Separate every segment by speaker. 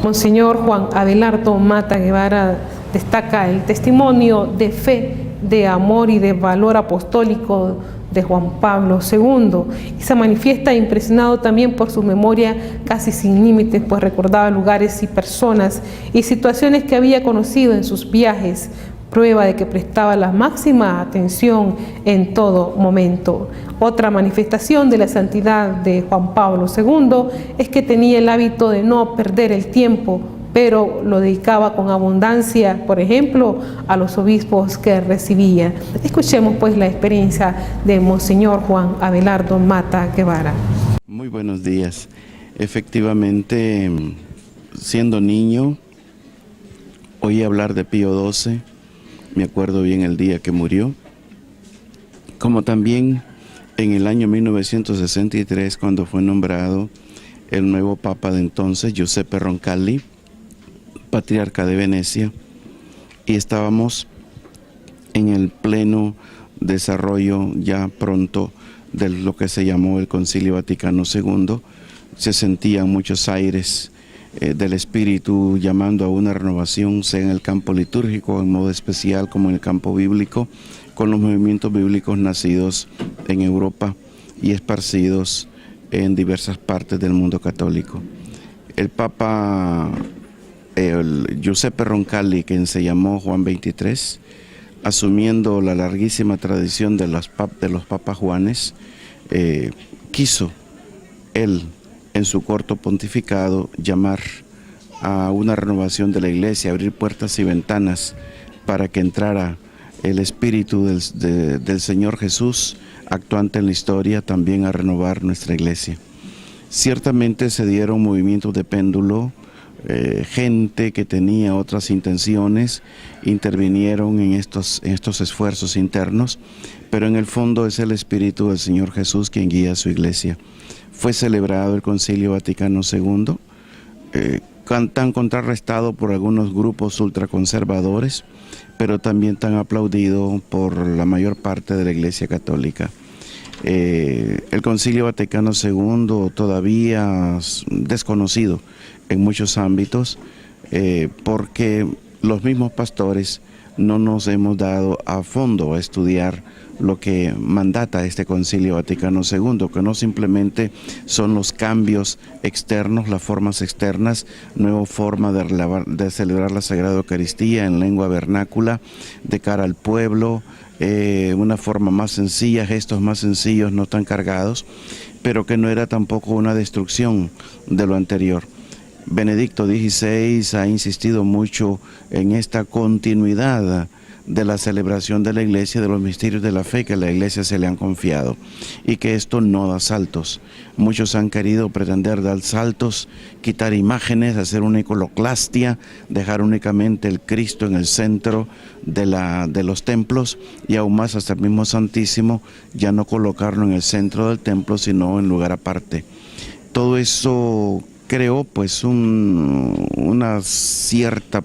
Speaker 1: Monseñor Juan Abelardo Mata Guevara destaca el testimonio de fe, de amor y de valor apostólico de Juan Pablo II, y se manifiesta impresionado también por su memoria casi sin límites, pues recordaba lugares y personas y situaciones que había conocido en sus viajes, prueba de que prestaba la máxima atención en todo momento. Otra manifestación de la santidad de Juan Pablo II es que tenía el hábito de no perder el tiempo, pero lo dedicaba con abundancia, por ejemplo, a los obispos que recibía. Escuchemos pues la experiencia de Monseñor Juan Abelardo Mata Guevara.
Speaker 2: Muy buenos días. Efectivamente, siendo niño, oí hablar de Pío XII, me acuerdo bien el día que murió, como también en el año 1963, cuando fue nombrado el nuevo Papa de entonces, Giuseppe Roncalli, patriarca de Venecia, y estábamos en el pleno desarrollo ya pronto de lo que se llamó el Concilio Vaticano II. Se sentían muchos aires del Espíritu llamando a una renovación, sea en el campo litúrgico, en modo especial como en el campo bíblico, con los movimientos bíblicos nacidos en Europa y esparcidos en diversas partes del mundo católico. El Papa Giuseppe Roncalli, quien se llamó Juan XXIII, asumiendo la larguísima tradición de los papas Juanes, quiso él, en su corto pontificado, llamar a una renovación de la Iglesia, abrir puertas y ventanas para que entrara el Espíritu del Señor Jesús, actuante en la historia, también a renovar nuestra Iglesia. Ciertamente se dieron movimientos de péndulo, gente que tenía otras intenciones intervinieron en estos esfuerzos internos, pero en el fondo es el Espíritu del Señor Jesús quien guía a su Iglesia. Fue celebrado el Concilio Vaticano II, tan contrarrestado por algunos grupos ultraconservadores, pero también tan aplaudido por la mayor parte de la Iglesia Católica. El Concilio Vaticano II todavía desconocido en muchos ámbitos, porque los mismos pastores no nos hemos dado a fondo a estudiar lo que mandata este Concilio Vaticano II, que no simplemente son los cambios externos, las formas externas, nueva forma de celebrar la Sagrada Eucaristía en lengua vernácula de cara al pueblo, una forma más sencilla, gestos más sencillos, no tan cargados, pero que no era tampoco una destrucción de lo anterior. Benedicto XVI ha insistido mucho en esta continuidad de la celebración de la Iglesia, de los misterios de la fe que a la Iglesia se le han confiado, y que esto no da saltos. Muchos han querido pretender dar saltos, quitar imágenes, hacer una iconoclastia, dejar únicamente el Cristo en el centro de los templos, y aún más hasta el mismo Santísimo, ya no colocarlo en el centro del templo, sino en lugar aparte. Todo eso creó pues una cierta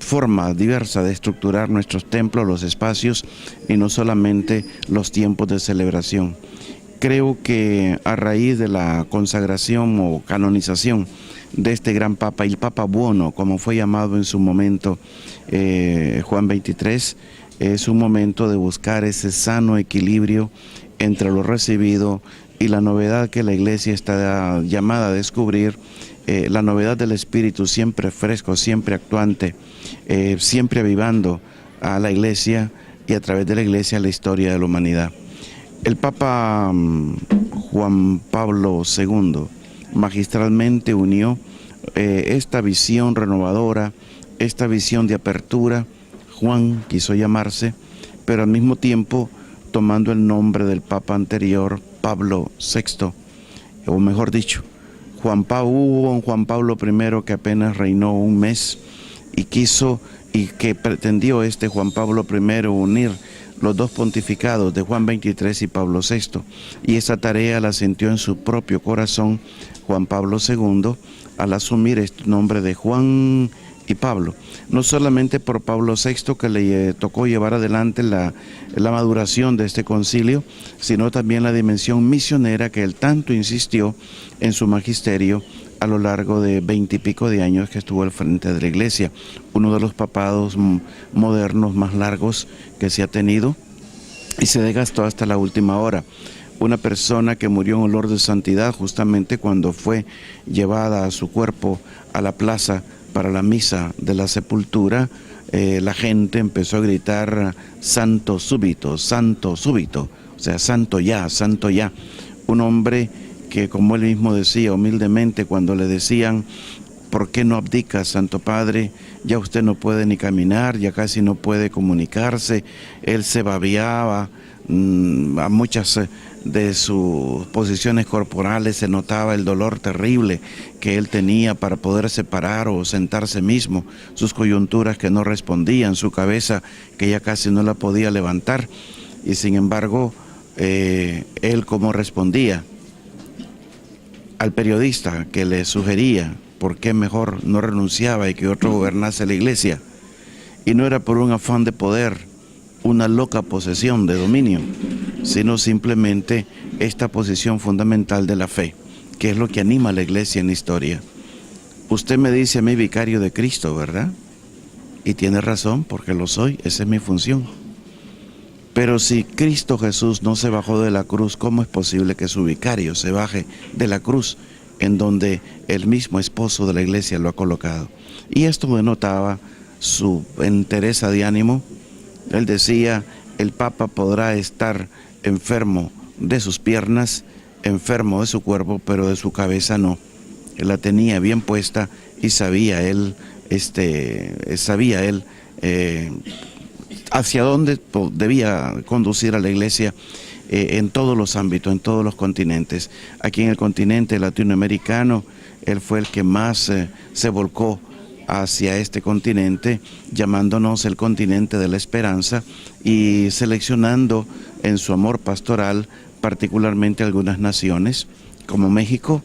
Speaker 2: forma diversa de estructurar nuestros templos, los espacios y no solamente los tiempos de celebración. Creo que a raíz de la consagración o canonización de este gran Papa, el Papa Buono, como fue llamado en su momento Juan XXIII, es un momento de buscar ese sano equilibrio entre lo recibido y la novedad que la Iglesia está llamada a descubrir, la novedad del Espíritu siempre fresco, siempre actuante, siempre avivando a la Iglesia y a través de la Iglesia la historia de la humanidad. El Papa Juan Pablo II magistralmente unió esta visión renovadora, esta visión de apertura. Juan quiso llamarse, pero al mismo tiempo tomando el nombre del Papa anterior, Pablo VI, o mejor dicho, hubo un Juan Pablo I que apenas reinó un mes y que pretendió este Juan Pablo I unir los dos pontificados de Juan XXIII y Pablo VI, y esa tarea la sintió en su propio corazón Juan Pablo II al asumir este nombre de Juan y Pablo. No solamente por Pablo VI, que le tocó llevar adelante la maduración de este concilio, sino también la dimensión misionera que él tanto insistió en su magisterio a lo largo de 20 y pico de años que estuvo al frente de la Iglesia. Uno de los papados modernos más largos que se ha tenido, y se desgastó hasta la última hora. Una persona que murió en olor de santidad justamente cuando fue llevada a su cuerpo a la plaza para la misa de la sepultura. La gente empezó a gritar santo súbito, o sea, santo ya, santo ya. Un hombre que, como él mismo decía humildemente, cuando le decían: ¿por qué no abdica, Santo Padre? Ya usted no puede ni caminar, ya casi no puede comunicarse. Él se babeaba, a muchas de sus posiciones corporales se notaba el dolor terrible que él tenía para poderse parar o sentarse mismo, sus coyunturas que no respondían, su cabeza que ya casi no la podía levantar. Y sin embargo, él como respondía al periodista que le sugería por qué mejor no renunciaba y que otro gobernase la iglesia. Y no era por un afán de poder, una loca posesión de dominio, sino simplemente esta posición fundamental de la fe, que es lo que anima a la iglesia en la historia. Usted me dice a mí vicario de Cristo, ¿verdad? Y tiene razón, porque lo soy, esa es mi función. Pero si Cristo Jesús no se bajó de la cruz, ¿cómo es posible que su vicario se baje de la cruz en donde el mismo esposo de la iglesia lo ha colocado? Y esto denotaba su entereza de ánimo. Él decía: el Papa podrá estar enfermo de sus piernas, enfermo de su cuerpo, pero de su cabeza no. Él la tenía bien puesta y sabía él hacia dónde debía conducir a la iglesia en todos los ámbitos, en todos los continentes. Aquí en el continente latinoamericano, él fue el que más se volcó hacia este continente, llamándonos el continente de la esperanza y seleccionando en su amor pastoral particularmente algunas naciones como México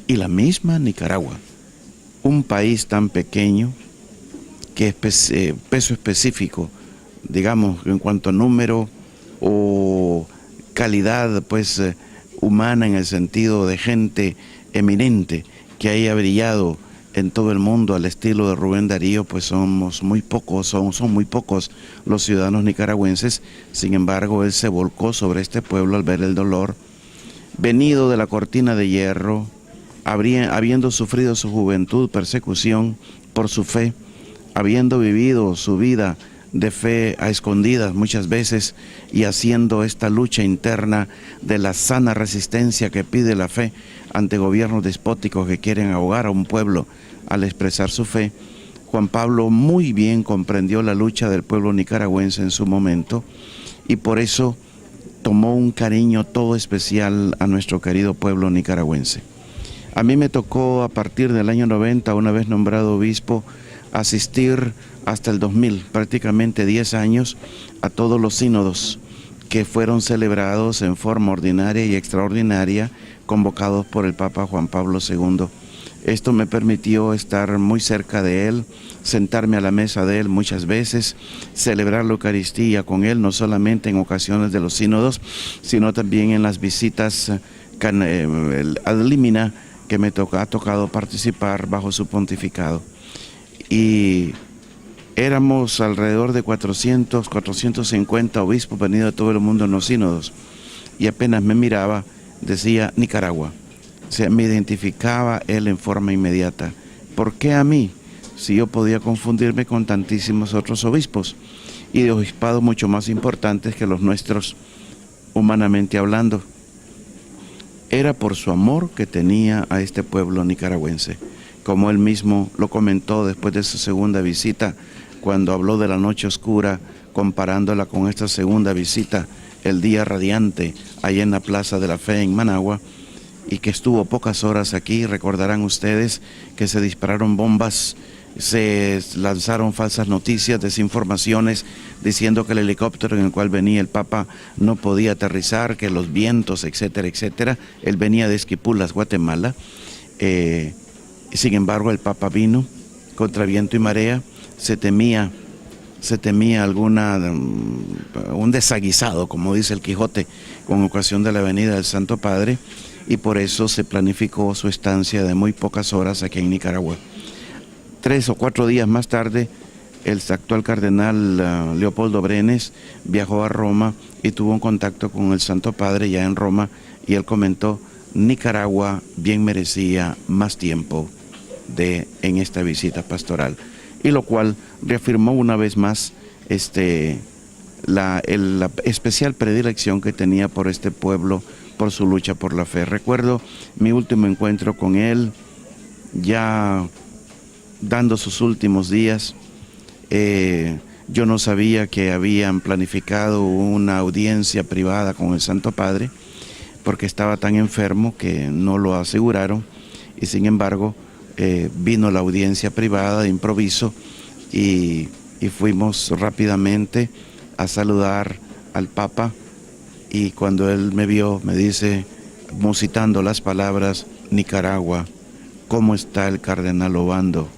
Speaker 2: y la misma Nicaragua, un país tan pequeño que es peso específico, digamos, en cuanto a número o calidad pues humana, en el sentido de gente eminente que haya brillado en todo el mundo al estilo de Rubén Darío, pues son muy pocos los ciudadanos nicaragüenses. Sin embargo, él se volcó sobre este pueblo al ver el dolor, venido de la cortina de hierro, habiendo sufrido su juventud persecución por su fe, habiendo vivido su vida de fe a escondidas muchas veces y haciendo esta lucha interna de la sana resistencia que pide la fe ante gobiernos despóticos que quieren ahogar a un pueblo al expresar su fe. Juan Pablo muy bien comprendió la lucha del pueblo nicaragüense en su momento y por eso tomó un cariño todo especial a nuestro querido pueblo nicaragüense. A mí me tocó, a partir del año 90, una vez nombrado obispo, asistir hasta el 2000, prácticamente 10 años, a todos los sínodos que fueron celebrados en forma ordinaria y extraordinaria, convocados por el Papa Juan Pablo II. Esto me permitió estar muy cerca de él, sentarme a la mesa de él muchas veces, celebrar la Eucaristía con él, no solamente en ocasiones de los sínodos, sino también en las visitas ad limina que me ha tocado participar bajo su pontificado. Y éramos alrededor de 450 obispos venidos de todo el mundo en los sínodos, y apenas me miraba, decía Nicaragua. O sea, me identificaba él en forma inmediata. ¿Por qué a mí? Si yo podía confundirme con tantísimos otros obispos y de obispados mucho más importantes que los nuestros, humanamente hablando. Era por su amor que tenía a este pueblo nicaragüense, como él mismo lo comentó después de su segunda visita, cuando habló de la noche oscura, comparándola con esta segunda visita, el día radiante, allá en la Plaza de la Fe en Managua, y que estuvo pocas horas aquí. Recordarán ustedes que se dispararon bombas, se lanzaron falsas noticias, desinformaciones, diciendo que el helicóptero en el cual venía el Papa no podía aterrizar, que los vientos, etcétera, etcétera. Él venía de Esquipulas, Guatemala. Sin embargo, el Papa vino contra viento y marea. Se temía un desaguisado, como dice el Quijote, con ocasión de la venida del Santo Padre, y por eso se planificó su estancia de muy pocas horas aquí en Nicaragua. 3 o 4 días más tarde, el actual cardenal Leopoldo Brenes viajó a Roma y tuvo un contacto con el Santo Padre ya en Roma, y él comentó: Nicaragua bien merecía más tiempo en esta visita pastoral, y lo cual reafirmó una vez más la especial predilección que tenía por este pueblo, por su lucha por la fe. Recuerdo mi último encuentro con él, ya dando sus últimos días. Yo no sabía que habían planificado una audiencia privada con el Santo Padre, porque estaba tan enfermo que no lo aseguraron, y sin embargo vino la audiencia privada de improviso, y fuimos rápidamente a saludar al Papa, y cuando él me vio me dice, musitando las palabras: Nicaragua, ¿cómo está el cardenal Obando?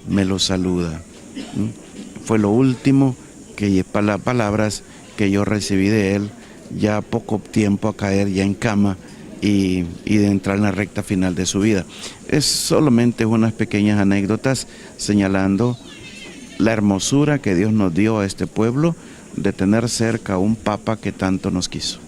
Speaker 2: Me lo saluda. Fue lo último palabras que yo recibí de él, ya poco tiempo a caer ya en cama y de entrar en la recta final de su vida. Es solamente unas pequeñas anécdotas señalando la hermosura que Dios nos dio a este pueblo de tener cerca a un Papa que tanto nos quiso.